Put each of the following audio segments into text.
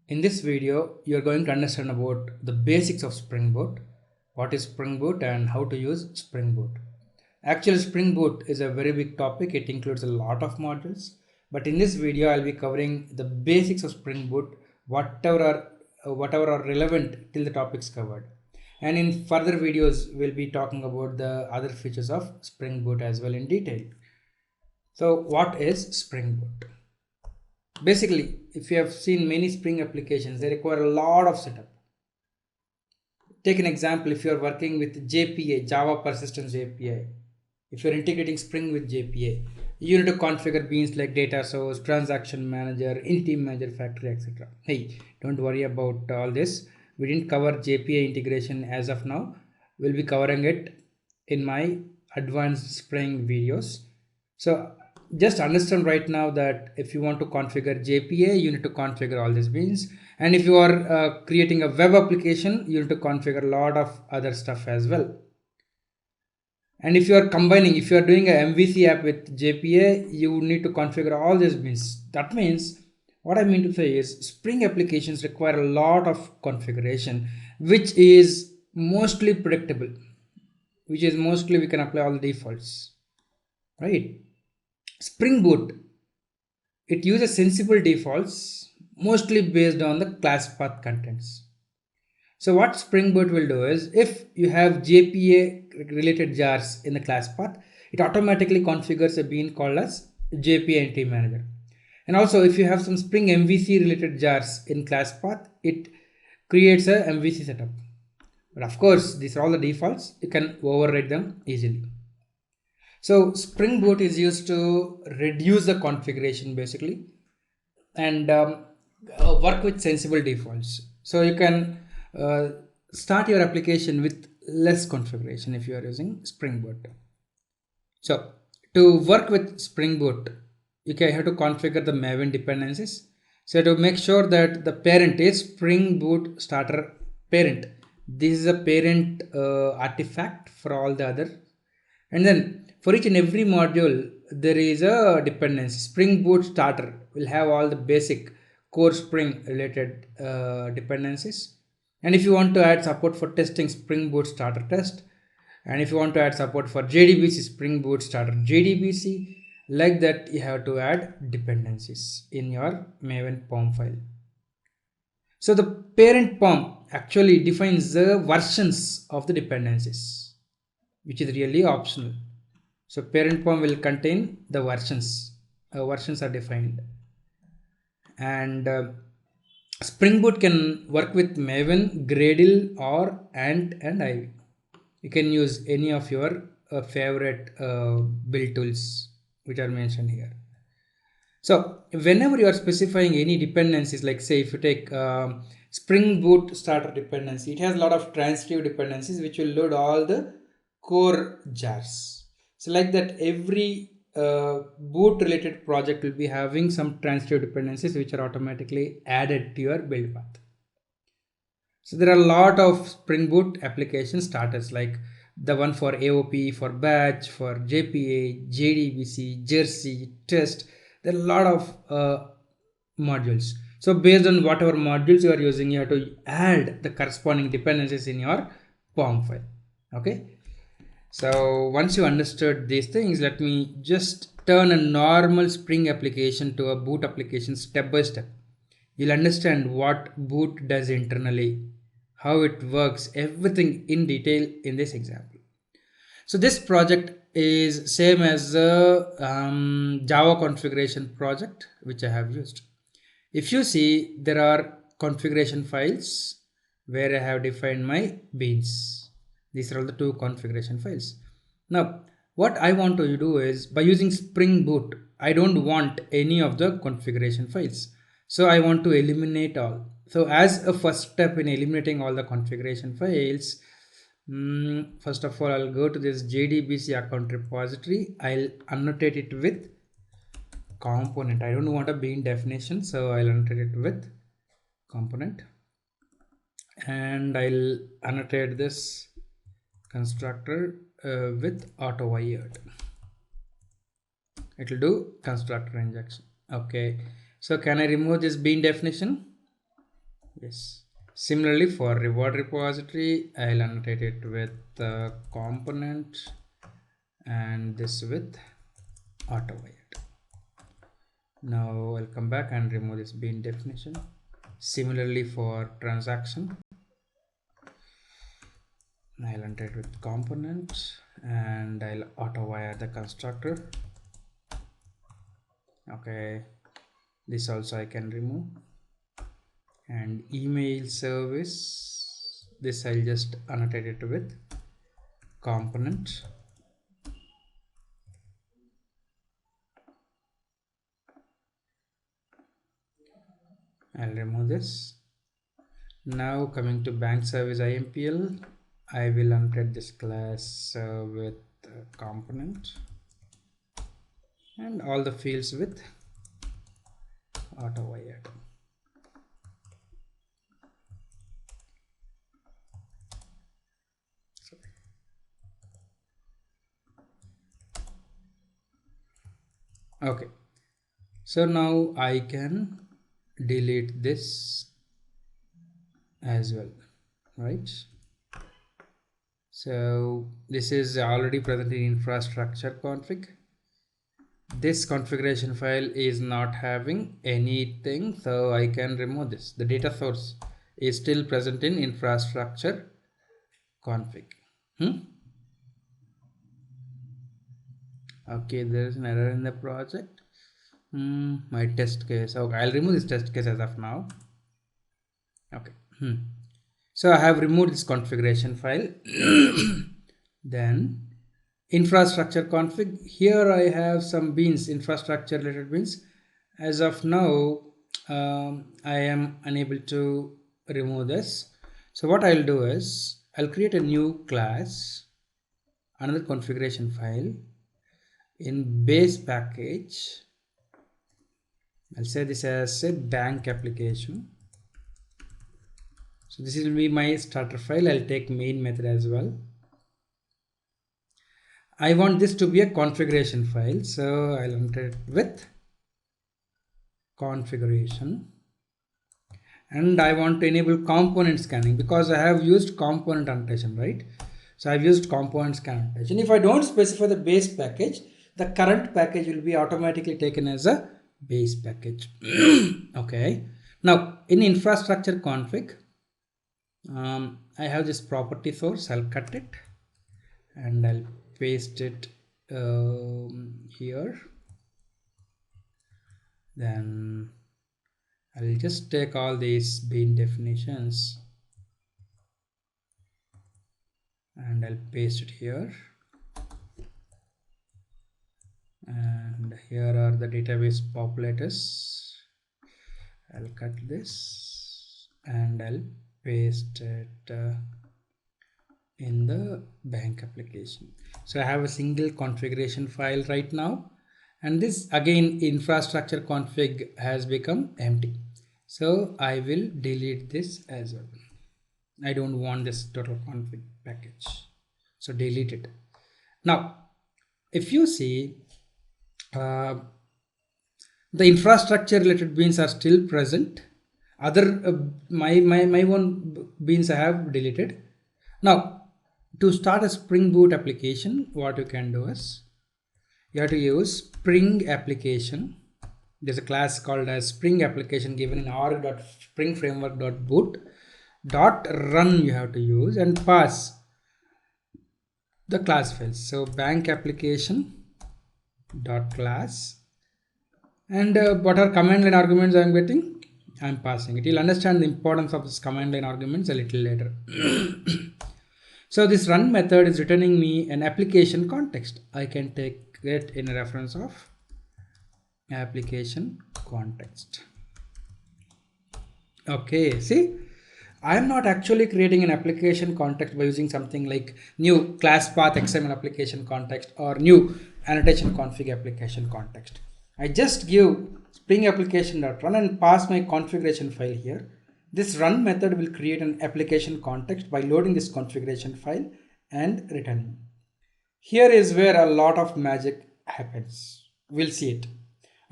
In this video, you are going to understand about the basics of Springboard, what is Springboard and how to use Springboard. Actually, Springboard is a very big topic. It includes a lot of modules. But in this video, I'll be covering the basics of Springboard, whatever are relevant till the topics covered. And in further videos, we'll be talking about the other features of Springboard as well in detail. So what is Springboard? Basically, if you have seen many Spring applications, they require a lot of setup. Take an example, if you are working with JPA, Java Persistence API, if you're integrating Spring with JPA, you need to configure beans like data source, transaction manager, entity manager, factory, etc. Hey, don't worry about all this. We didn't cover JPA integration as of now. We'll be covering it in my advanced Spring videos. So just understand right now that if you want to configure JPA, you need to configure all these beans. And if you are creating a web application, you need to configure a lot of other stuff as well. And if you are combining, if you are doing a MVC app with JPA, you need to configure all these beans. That means what I mean to say is Spring applications require a lot of configuration, which is mostly predictable, which is mostly we can apply all the defaults, right? Spring Boot, it uses sensible defaults mostly based on the class path contents. So what Spring Boot will do is if you have JPA related jars in the class path, it automatically configures a bean called as JPA entity manager. And also if you have some Spring MVC related jars in class path, it creates a MVC setup. But of course, these are all the defaults. You can override them easily. So Spring Boot is used to reduce the configuration basically and work with sensible defaults. So you can start your application with less configuration if you are using Spring Boot. So to work with Spring Boot, you can have to configure the Maven dependencies. So to make sure that the parent is Spring Boot starter parent. This is a parent artifact for all the other. And then for each and every module, there is a dependency. Spring Boot starter will have all the basic core Spring related dependencies. And if you want to add support for testing, Spring Boot starter test. And if you want to add support for JDBC, Spring Boot starter JDBC, like that you have to add dependencies in your Maven POM file. So the parent POM actually defines the versions of the dependencies, which is really optional. So parent POM will contain the versions. Versions are defined. And Spring Boot can work with Maven, Gradle, or Ant and Ivy. You can use any of your favorite build tools which are mentioned here. So whenever you are specifying any dependencies, like say if you take Spring Boot starter dependency, it has a lot of transitive dependencies which will load all the core jars. So like that, every boot related project will be having some transitive dependencies which are automatically added to your build path. So there are a lot of Spring Boot application starters, like the one for AOP, for batch, for JPA, JDBC, Jersey, test. There are a lot of modules. So based on whatever modules you are using, you have to add the corresponding dependencies in your POM file. Okay. So once you understood these things, let me just turn a normal Spring application to a boot application step by step. You'll understand what boot does internally, how it works, everything in detail in this example. So this project is same as the Java configuration project which I have used. If you see, there are configuration files where I have defined my beans. These are all the two configuration files. Now, what I want to do is, by using Spring Boot, I don't want any of the configuration files. So I want to eliminate all. So as a first step in eliminating all the configuration files, first of all, I'll go to this JDBC account repository. I'll annotate it with component. I don't want a bean definition, so I'll annotate it with component. And I'll annotate this constructor with auto wired. It will do constructor injection. Okay, so can I remove this bean definition? Yes. Similarly, for reward repository, I'll annotate it with component and this with auto-wired. Now I'll come back and remove this bean definition. Similarly, for transaction, I'll enter it with component and I'll auto-wire the constructor. Okay, this also I can remove. And email service, this I'll just annotate it with component. I'll remove this. Now coming to bank service IMPL, I will annotate this class with component and all the fields with auto-wired. Okay, so now I can delete this as well, right? So this is already present in infrastructure config. This configuration file is not having anything, so I can remove this. The data source is still present in infrastructure config. Okay, there is an error in the project. My test case. Okay, I'll remove this test case as of now. Okay. So I have removed this configuration file. Then infrastructure config. Here I have some beans, infrastructure related beans. As of now, I am unable to remove this. So what I'll do is I'll create a new class, another configuration file in base package. I'll say this as a bank application. So this will be my starter file. I'll take main method as well. I want this to be a configuration file, so I'll enter it with configuration. And I want to enable component scanning because I have used component annotation, right? So I've used component scan annotation. If I don't specify the base package, the current package will be automatically taken as a base package. Okay. Now in infrastructure config, I have this property source. I'll cut it and I'll paste it here. Then I'll just take all these bean definitions and I'll paste it here. And here are the database populators. I'll cut this and I'll paste it in the bank application. So I have a single configuration file right now, and this again infrastructure config has become empty. So I will delete this as well. I don't want this total config package, so delete it. Now if you see, the infrastructure related beans are still present. Other my own beans I have deleted. Now to start a Spring Boot application, what you can do is you have to use Spring application. There's a class called as Spring application given in org.springframework.boot.run you have to use and pass the class files. So bank application dot class, and what are command line arguments I'm getting, I'm passing it. You'll understand the importance of this command line arguments a little later. So this run method is returning me an application context. I can take it in a reference of application context. Okay, see, I am not actually creating an application context by using something like new class path XML application context or new annotation config application context. I just give Spring application.run and pass my configuration file here. This run method will create an application context by loading this configuration file and returning. Here is where a lot of magic happens. We'll see it.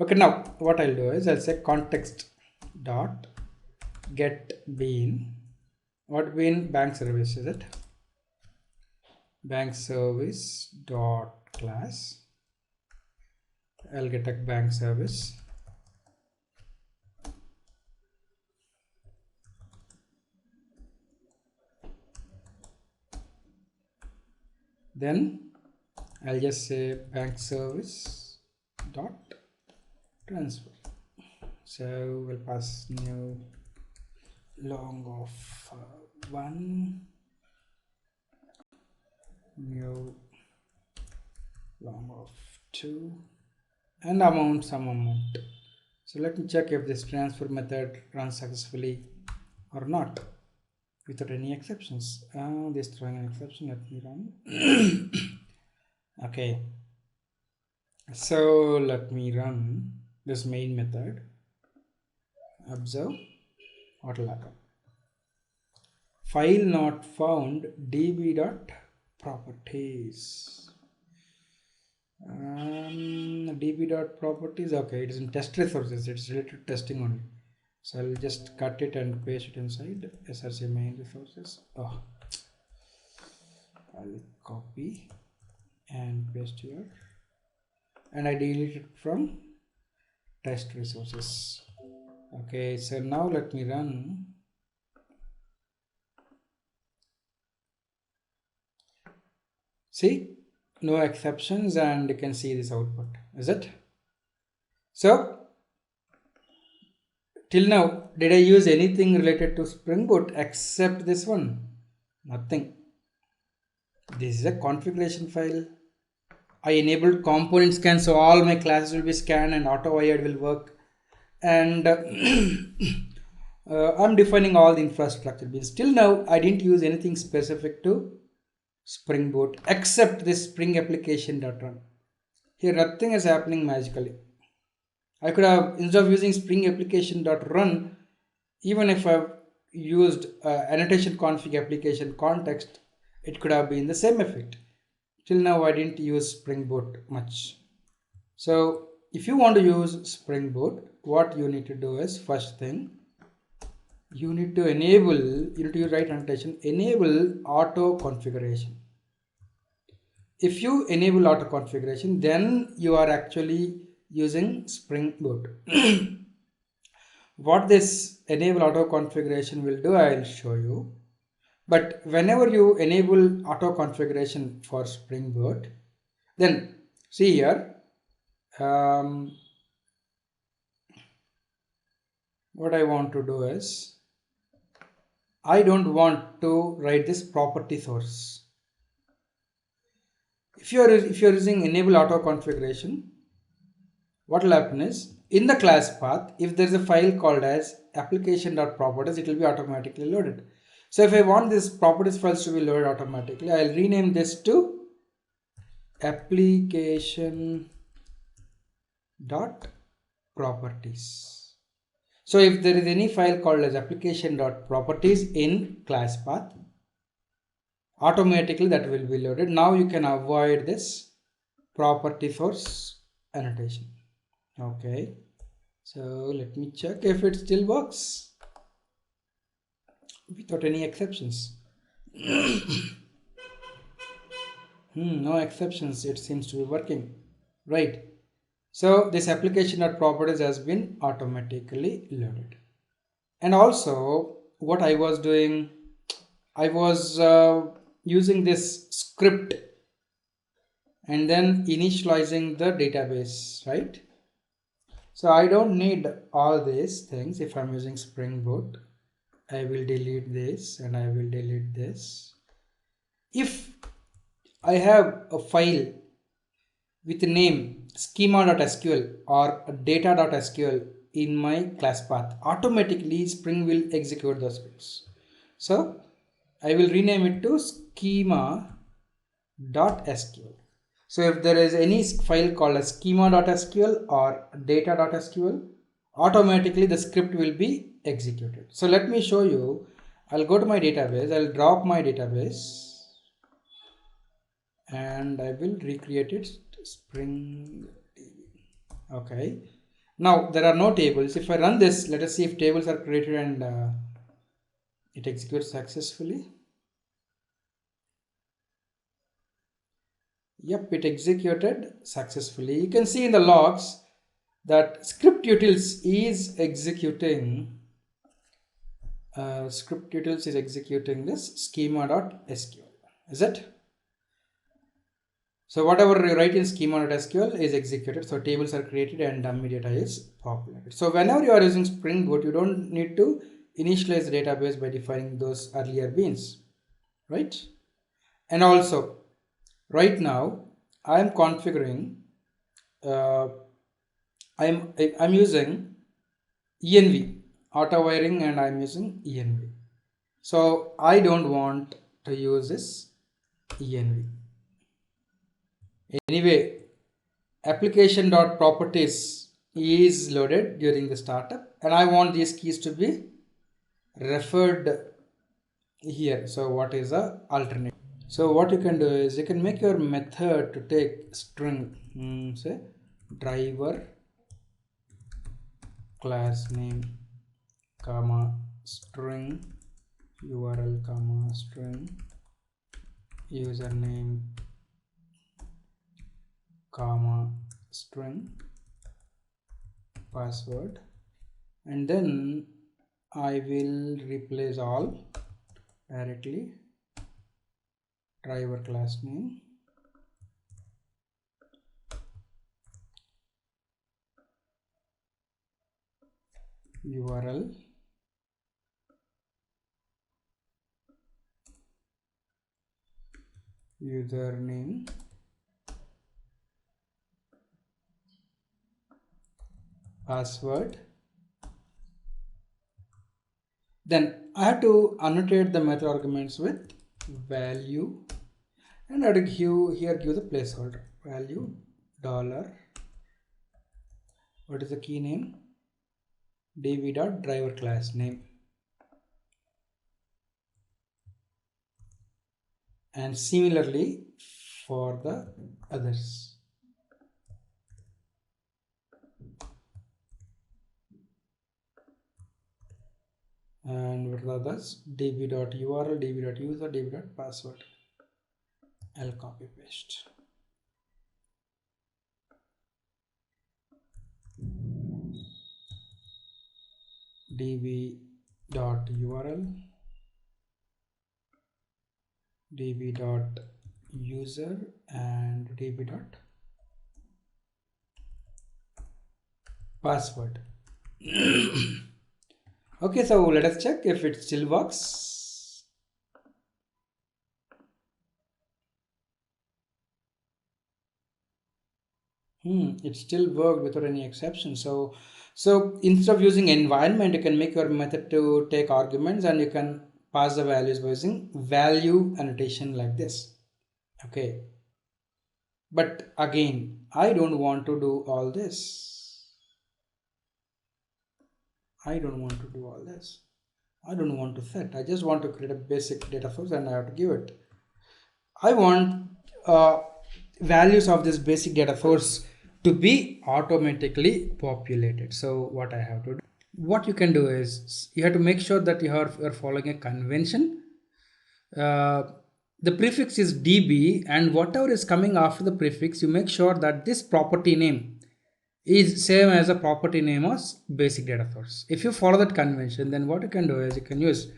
Okay, now what I'll do is I'll say context dot get bean. What bean? Bank service, is it? Bank service dot class. I'll get a bank service. Then I'll just say bank service dot transfer. So we'll pass new long of 1, new long of 2, and amount, some amount. So let me check if this transfer method runs successfully or not without any exceptions. This throwing an exception. Let me run. Okay, so let me run this main method. Observe what will happen. File not found db.properties. db.properties. Okay, it is in test resources. It's related to testing only. So I'll just cut it and paste it inside src main resources. I'll copy and paste here, and I delete it from test resources. Okay, so now let me run. See, no exceptions, and you can see this output, is it? So till now, did I use anything related to Spring Boot except this one? Nothing. This is a configuration file. I enabled component scan, so all my classes will be scanned and auto wired will work. And I'm defining all the infrastructure bits. Till now, I didn't use anything specific to Spring Boot except this Spring application.run. Here, nothing is happening magically. I could have, instead of using Spring application.run, even if I've used annotation config application context, it could have been the same effect. Till now, I didn't use Spring Boot much. So if you want to use Spring Boot, what you need to do is, first thing, you need to enable, you need to use right annotation, enable auto configuration. If you enable auto configuration, then you are actually using Spring Boot. What this enable auto configuration will do, I will show you. But whenever you enable auto configuration for Spring Boot, then see here, what I want to do is, I don't want to write this property source. If you are using enable auto configuration, what will happen is, in the class path, if there is a file called as application.properties, it will be automatically loaded. So if I want this properties files to be loaded automatically, I'll rename this to application.properties. So if there is any file called as application.properties in class path, automatically that will be loaded. Now you can avoid this property source annotation. Okay, so let me check if it still works without any exceptions. No exceptions, it seems to be working, right? So this application.properties has been automatically loaded. And also what I was doing, I was using this script and then initializing the database, right? So I don't need all these things. If I'm using Spring Boot, I will delete this and I will delete this. If I have a file with the name schema.sql or data.sql in my class path, automatically Spring will execute those fields. So I will rename it to schema.sql. So if there is any file called as schema.sql or data.sql, automatically the script will be executed. So let me show you. I'll go to my database, I'll drop my database and I will recreate it Spring. Okay, Now there are no tables. If I run this, let us see if tables are created and it executes successfully. Yep, it executed successfully. You can see in the logs that script utils is executing this schema.sql. Is it? So whatever you write in schema.sql is executed. So tables are created and dummy data is populated. So whenever you are using Spring Boot, you don't need to initialize the database by defining those earlier beans, right? And also, right now I am configuring. I'm using env auto wiring, and I'm using env. So I don't want to use this env. Anyway, application.properties is loaded during the startup, and I want these keys to be referred here. So what is the alternate? So what you can do is you can make your method to take string, say driver class name comma string URL comma string username comma string password, and then I will replace all directly driver class name URL username password. Then I have to annotate the method arguments with value, and I have to give the placeholder value dollar. What is the key name? db.driver class name, and similarly for the others. And what are the others? db.url, db.user, db.password. I'll copy paste. db.url, db.user, and db.password. Okay, so let us check if it still works. It still worked without any exception. So instead of using environment, you can make your method to take arguments, and you can pass the values by using value annotation like this. Okay, but again, I don't want to do all this. I don't want to set. I just want to create a basic data source, and I have to give it. I want values of this basic data source to be automatically populated. So what I have to do, what you can do is you have to make sure that you're following a convention. The prefix is db, and whatever is coming after the prefix, you make sure that this property name is same as a property name of basic data source. If you follow that convention, then what you can do is you can use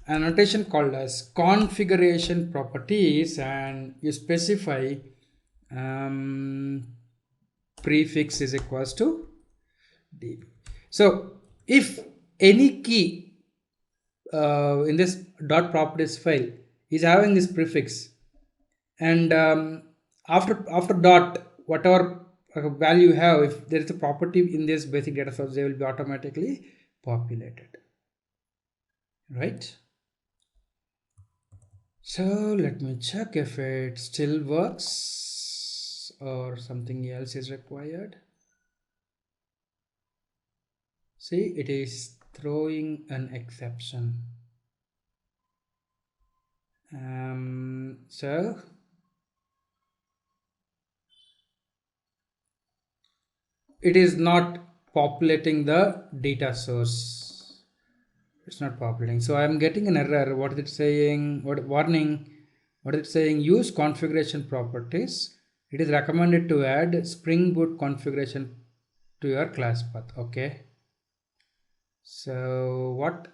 an annotation called as configuration properties, and you specify prefix is equals to db. So if any key in this dot properties file is having this prefix, and after dot, whatever value you have, if there is a property in this basic data source, they will be automatically populated, right? So let me check if it still works or something else is required. See, it is throwing an exception. So it is not populating the data source. It's not populating. So I'm getting an error. What is it saying? What warning? What is it saying? Use configuration properties. It is recommended to add Spring Boot configuration to your class path. Okay. So what?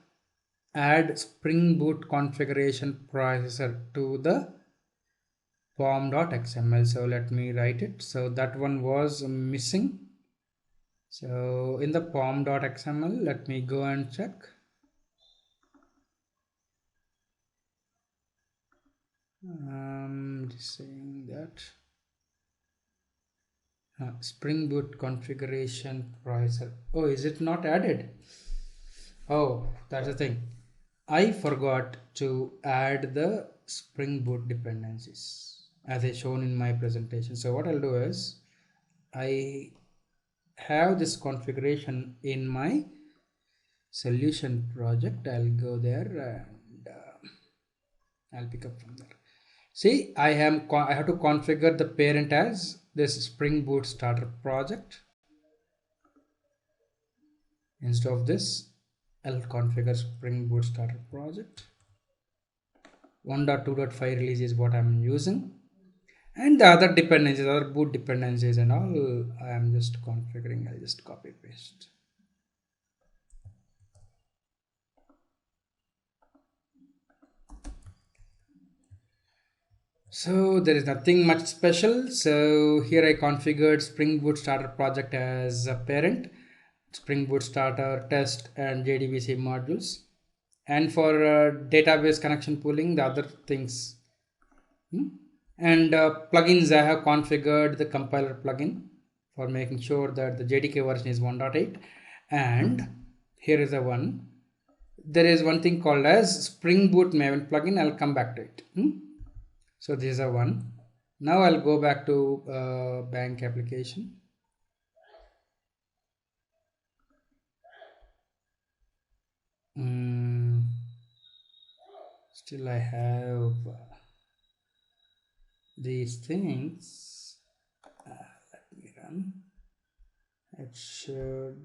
Add Spring Boot configuration processor to the pom.xml. So let me write it. So that one was missing. So in the pom.xml, let me go and check. Just saying that Spring Boot configuration processor. Oh, is it not added? Oh, that's the thing. I forgot to add the Spring Boot dependencies as I shown in my presentation. So what I'll do is I have this configuration in my solution project. I'll go there and I'll pick up from there. See, I have to configure the parent as this Spring Boot starter project. Instead of this, I'll configure Spring Boot starter project. 1.2.5 release is what I'm using, and the other dependencies, other boot dependencies and all, I am just configuring. I'll just copy paste. So there is nothing much special. So here I configured Spring Boot starter project as a parent, Spring Boot starter, test and JDBC modules, and for database connection pooling, the other things. And plugins, I have configured the compiler plugin for making sure that the JDK version is 1.8. And here is a one. There is one thing called as Spring Boot Maven plugin. I'll come back to it. So this is a one. Now I'll go back to bank application. Still I have these things. Let me run. It should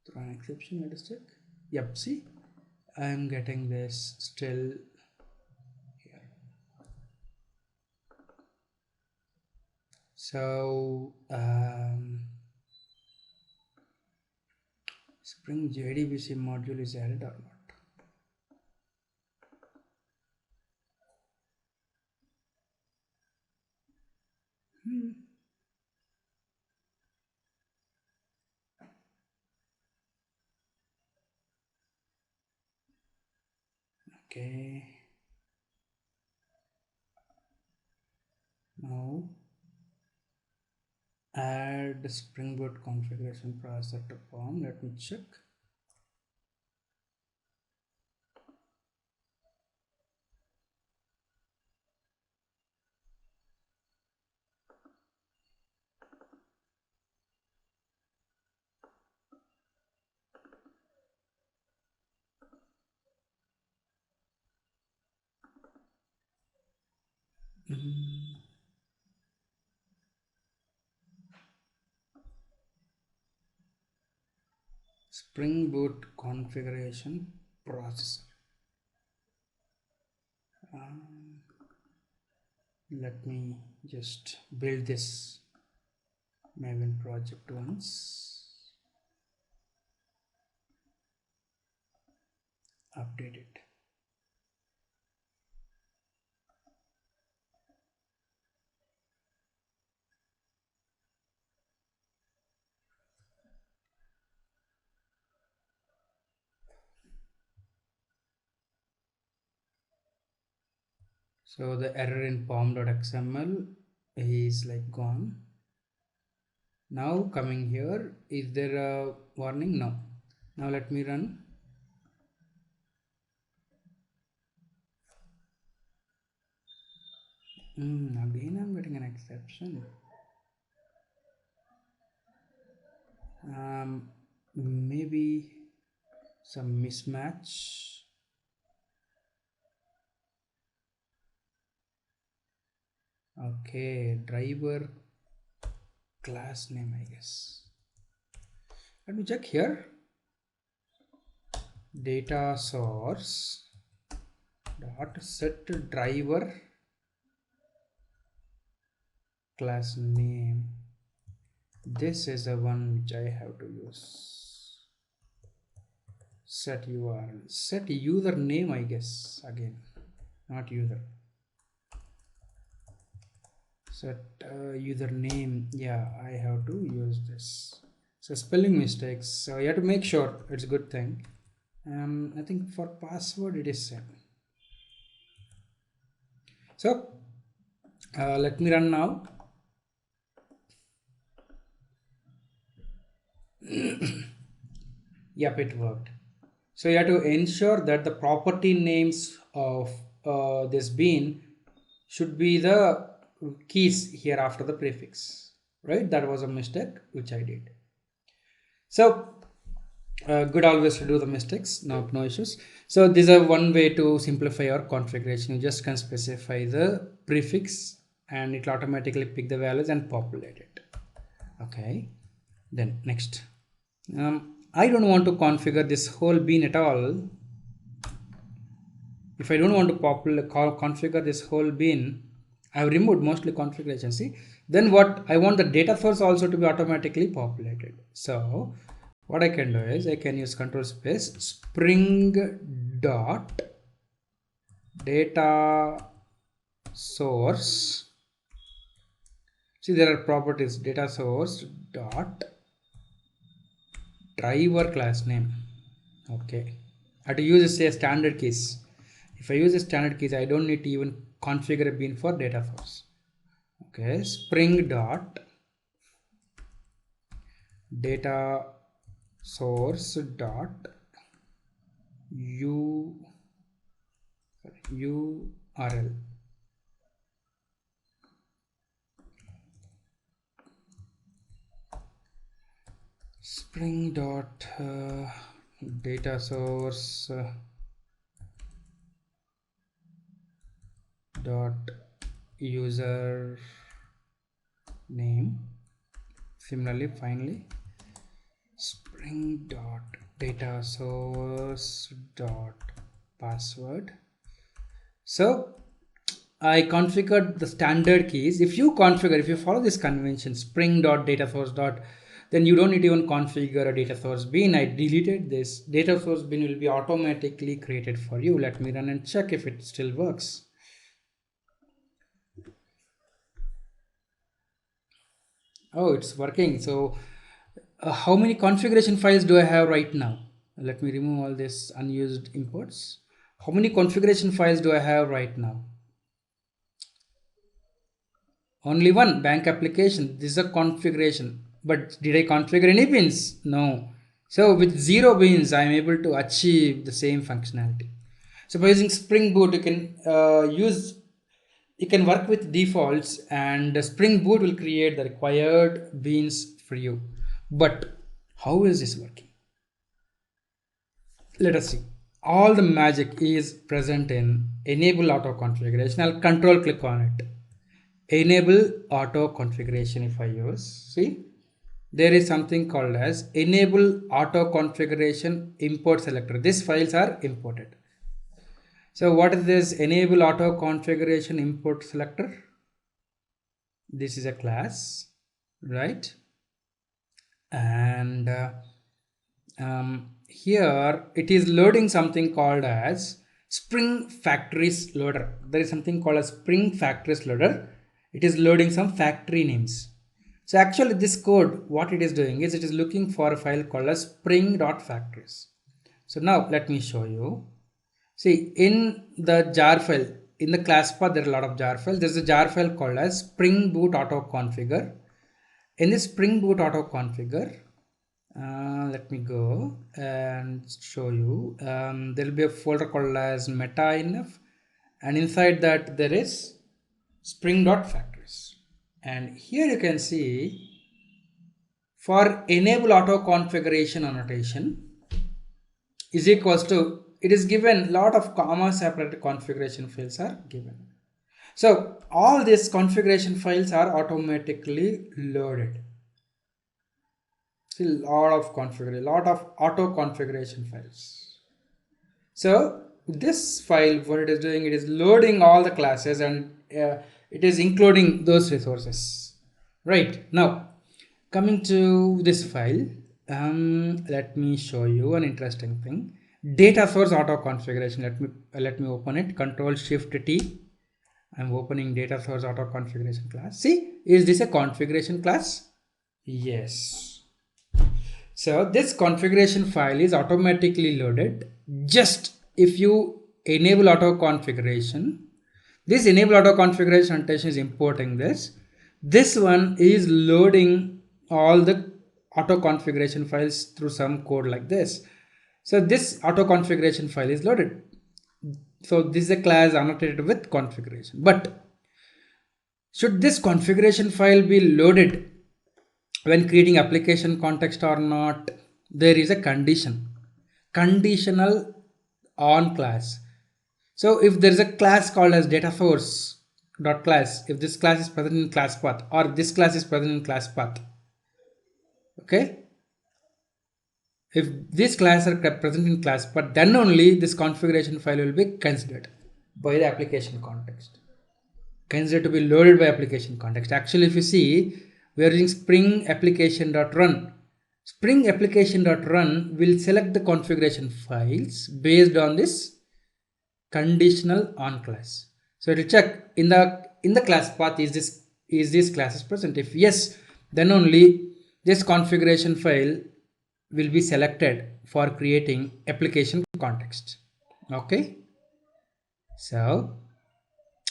throw an exception. Let us check. Yep, see, I am getting this still here. So Spring JDBC module is added or not? Okay. Now add Springboard configuration processor to POM. Let me check. Spring Boot configuration processor. Let me just build this Maven project once. Update it. So the error in pom.xml is like gone. Now coming here, is there a warning? No. Now let me run. Again I'm getting an exception. Maybe some mismatch. Okay, driver class name, I guess. Let me check here. Data source dot set driver class name. This is the one which I have to use. Set URL, set username, I guess, again, not user. Set username. Yeah, I have to use this. So spelling mistakes, so you have to make sure it's a good thing. I think for password it is same. So let me run now. Yep, it worked. So you have to ensure that the property names of this bean should be the keys here after the prefix, right? That was a mistake which I did. So good always to do the mistakes, no issues. So this is one way to simplify your configuration. You just can specify the prefix and it will automatically pick the values and populate it. Okay, then next, I don't want to configure this whole bean at all. If I don't want to configure this whole bean, I have removed mostly configuration. See, then what I want the data source also to be automatically populated. So what I can do is I can use control space spring dot data source. See, there are properties data source dot driver class name. Okay, I have to use say standard keys. If I use a standard keys, I don't need to even configure a bean for data source. Okay, spring dot data source dot URL. Spring dot data source dot user name. Similarly, finally, spring dot data source dot password. So I configured the standard keys. If you follow this convention, spring dot data source dot, then you don't need to even configure a data source bean. I deleted this. Data source bean will be automatically created for you. Let me run and check if it still works. Oh, it's working. So how many configuration files do I have right now? Let me remove all this unused imports. How many configuration files do I have right now? Only one, bank application. This is a configuration. But did I configure any beans? No. So with 0 beans, I am able to achieve the same functionality. So by using Spring Boot, you can work with defaults, and Spring Boot will create the required beans for you. But how is this working? Let us see. All the magic is present in enable auto configuration. I'll control click on it. Enable auto configuration. If I use, see, there is something called as enable auto configuration import selector. These files are imported. So what is this enable auto configuration import selector? This is a class, right? And here it is loading something called as Spring Factories Loader. There is something called as Spring Factories Loader. It is loading some factory names. So actually this code, what it is doing is it is looking for a file called as spring.factories. So now let me show you. See, in the jar file, in the class path, there are a lot of jar files. There's a jar file called as Spring Boot Auto Configure. In this Spring Boot Auto Configure, let me go and show you. There will be a folder called as meta.inf, and inside that there is spring.factories. And here you can see for enable auto configuration annotation is equals to, it is given lot of comma separated configuration files are given. So all these configuration files are automatically loaded. See, lot of configuration, lot of auto configuration files. So this file, what it is doing, it is loading all the classes and it is including those resources. Right now, coming to this file, let me show you an interesting thing. Data source auto configuration. Let me open it. Control Shift T. I'm opening data source auto configuration class. See, is this a configuration class? Yes. So this configuration file is automatically loaded just if you enable auto configuration. This enable auto configuration annotation is importing this. This one is loading all the auto configuration files through some code like this. So this auto configuration file is loaded. So this is a class annotated with configuration. But should this configuration file be loaded when creating application context or not? There is a condition, conditional on class. So if there is a class called as data source dot class, if this class is present in class path or this class is present in class path, okay, if these classes are present in class path, then only this configuration file will be considered by the application context, considered to be loaded by application context. Actually, if you see, we are using spring application.run. Spring application.run will select the configuration files based on this conditional on class. So to check in the class path, is this class is present? If yes, then only this configuration file will be selected for creating application context. Okay. So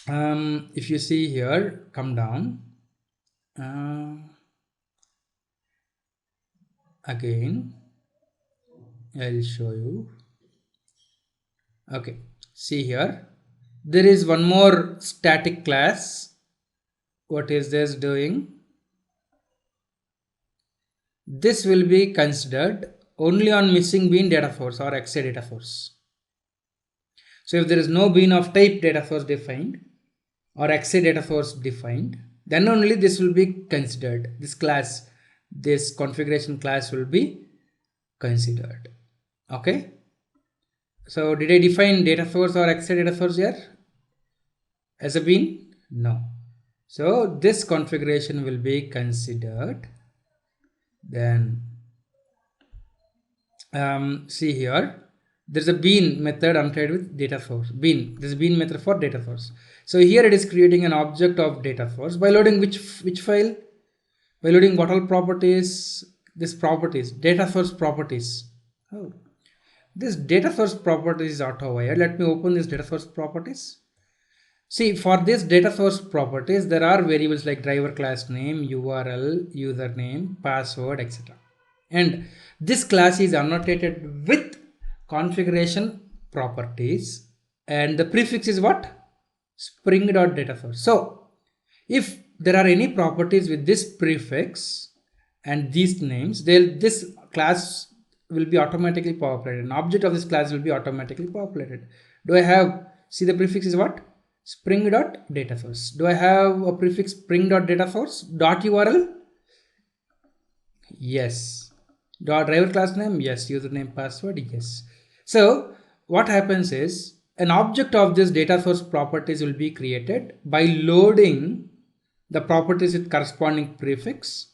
if you see here, come down. Again, I'll show you. Okay, see here, there is one more static class. What is this doing? This will be considered only on missing bean data source or exa data source. So if there is no bean of type data source defined or exa data source defined, then only this will be considered. This class, this configuration class will be considered. Okay. So did I define data source or exa data source here as a bean? No. So this configuration will be considered. Then see here, there's a bean method untitled with data source. Bean, this is bean method for data source. So here it is creating an object of data source by loading which file? By loading what all properties? This properties, data source properties. Oh, this data source properties is auto-wired. Let me open this data source properties. See, for this data source properties, there are variables like driver class name, URL, username, password, etc. And this class is annotated with configuration properties, and the prefix is what? Spring.dataSource. So if there are any properties with this prefix and these names, this class will be automatically populated. An object of this class will be automatically populated. Do I have, see, the prefix is what? Spring.dataSource. Do I have a prefix spring.dataSource? .url? Yes. Driver class name? Yes. Username, password? Yes. So what happens is, an object of this data source properties will be created by loading the properties with corresponding prefix,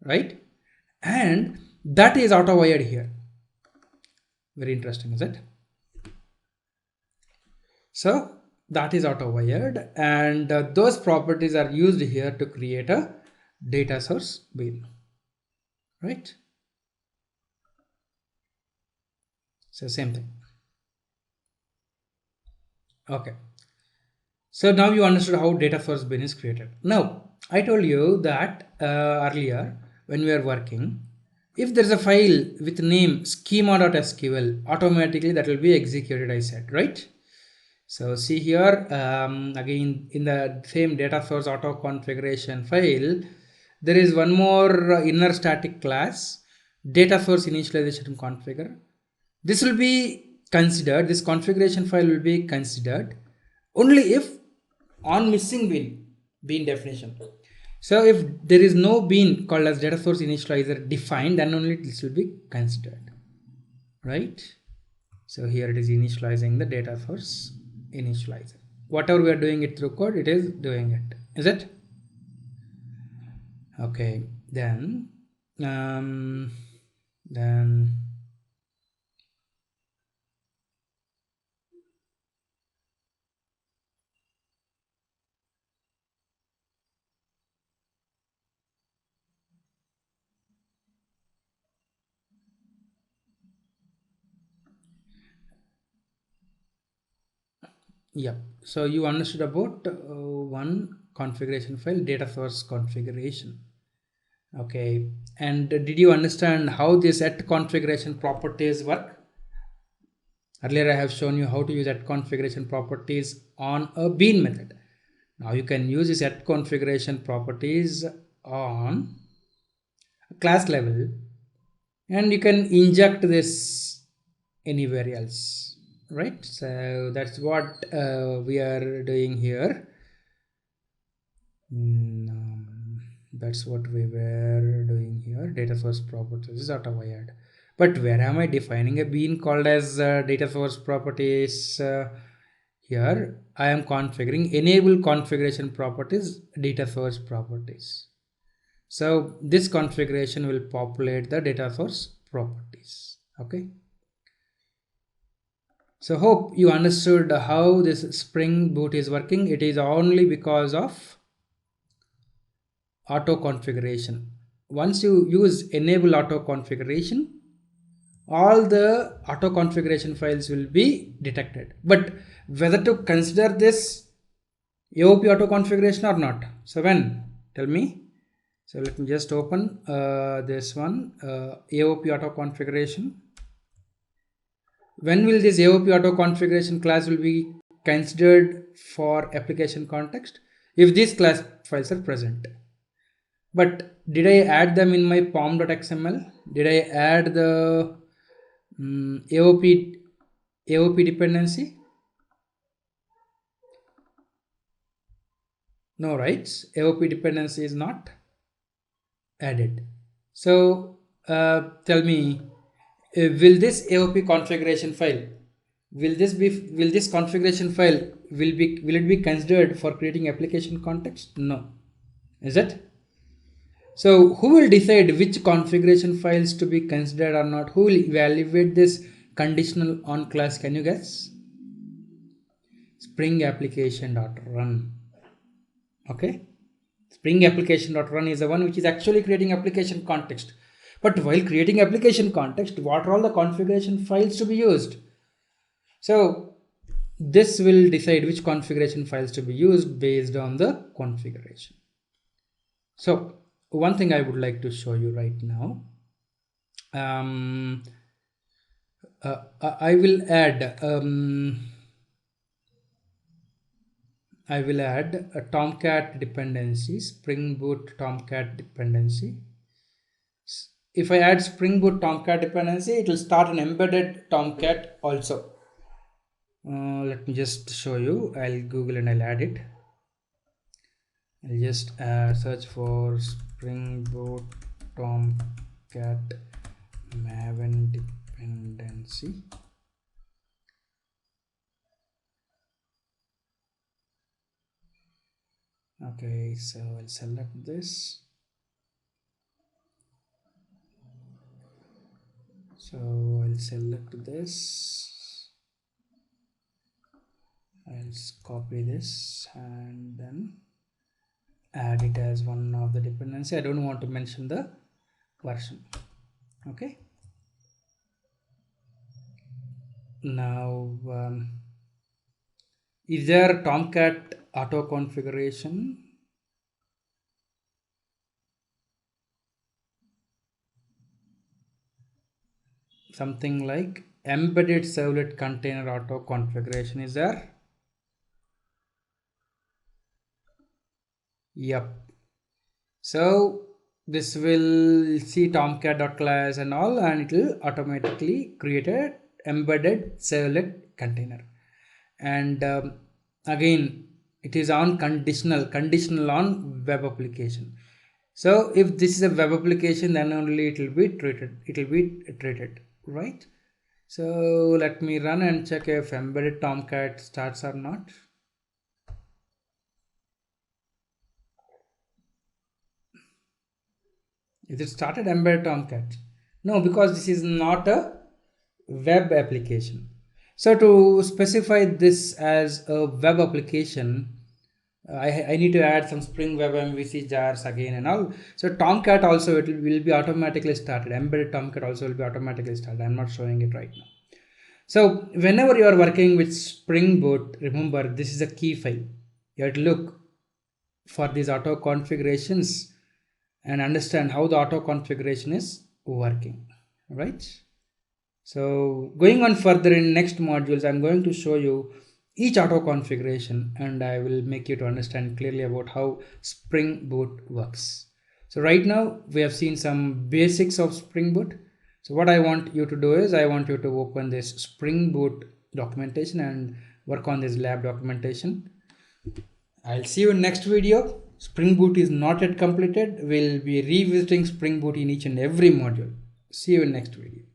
right? And that is auto-wired here. Very interesting, is it? So that is auto-wired, and those properties are used here to create a data source bean, right? So same thing. Okay. So now you understood how data source bean is created. Now I told you that earlier when we are working, if there is a file with name schema.sql, automatically that will be executed, I said, right? So see here, again in the same data source auto configuration file, there is one more inner static class, data source initialization configure. This will be considered, this configuration file will be considered only if on missing bean definition. So if there is no bean called as data source initializer defined, then only this will be considered, right? So here it is initializing the data source initializer. Whatever we are doing it through code, it is doing it. Is it? Okay. Then yeah. So you understood about one configuration file, data source configuration. Okay. And did you understand how this at configuration properties work? Earlier I have shown you how to use at configuration properties on a bean method. Now you can use this at configuration properties on class level, and you can inject this anywhere else, right? So that's what we are doing here. That's what we were doing here. Data source properties is what I add. But where am I defining a bean called as data source properties? Here I am configuring enable configuration properties data source properties. So this configuration will populate the data source properties. Okay. So hope you understood how this Spring Boot is working. It is only because of auto configuration. Once you use enable auto configuration, all the auto configuration files will be detected. But whether to consider this AOP auto configuration or not. So when? Tell me. So let me just open this one, AOP auto configuration. When will this AOP auto configuration class will be considered for application context? If these class files are present. But did I add them in my pom.xml? Did I add the AOP dependency? No, right? AOP dependency is not added. So tell me, will this AOP configuration file, will this configuration file will it be considered for creating application context? No. Is it? So who will decide which configuration files to be considered or not? Who will evaluate this conditional on class? Can you guess? Spring application.run. Okay. Spring application.run is the one which is actually creating application context. But while creating application context, what are all the configuration files to be used? So this will decide which configuration files to be used based on the configuration. So one thing I would like to show you right now. I will add a Tomcat dependency, Springboard Tomcat dependency. If I add Springboard Tomcat dependency, it will start an embedded Tomcat also. Let me just show you. I'll Google and I'll add it. I'll just search for Springboard Tomcat Maven dependency. Okay, so I'll select this. So I'll select this. I'll copy this and then add it as one of the dependency. I don't want to mention the version. Okay. Now, is there Tomcat auto configuration? Something like embedded servlet container auto configuration is there? Yep. So this will see tomcat.class and all, and it will automatically create a embedded servlet container. And again, It is on conditional on web application. So if this is a web application, then only it will be treated, right? So let me run and check if embedded Tomcat starts or not. Is it started embedded Tomcat? No, because this is not a web application. So to specify this as a web application, I need to add some Spring Web MVC jars again and all. So Tomcat also will be automatically started. Embedded Tomcat also will be automatically started. I'm not showing it right now. So whenever you are working with Springboot, remember this is a key file. You have to look for these auto configurations and understand how the auto configuration is working, right? So going on further in next modules, I'm going to show you each auto configuration and I will make you to understand clearly about how Spring Boot works. So right now we have seen some basics of Spring Boot. So what I want you to do is I want you to open this Spring Boot documentation and work on this lab documentation. I'll see you in next video. Spring Boot is not yet completed. We'll be revisiting Spring Boot in each and every module. See you in next video.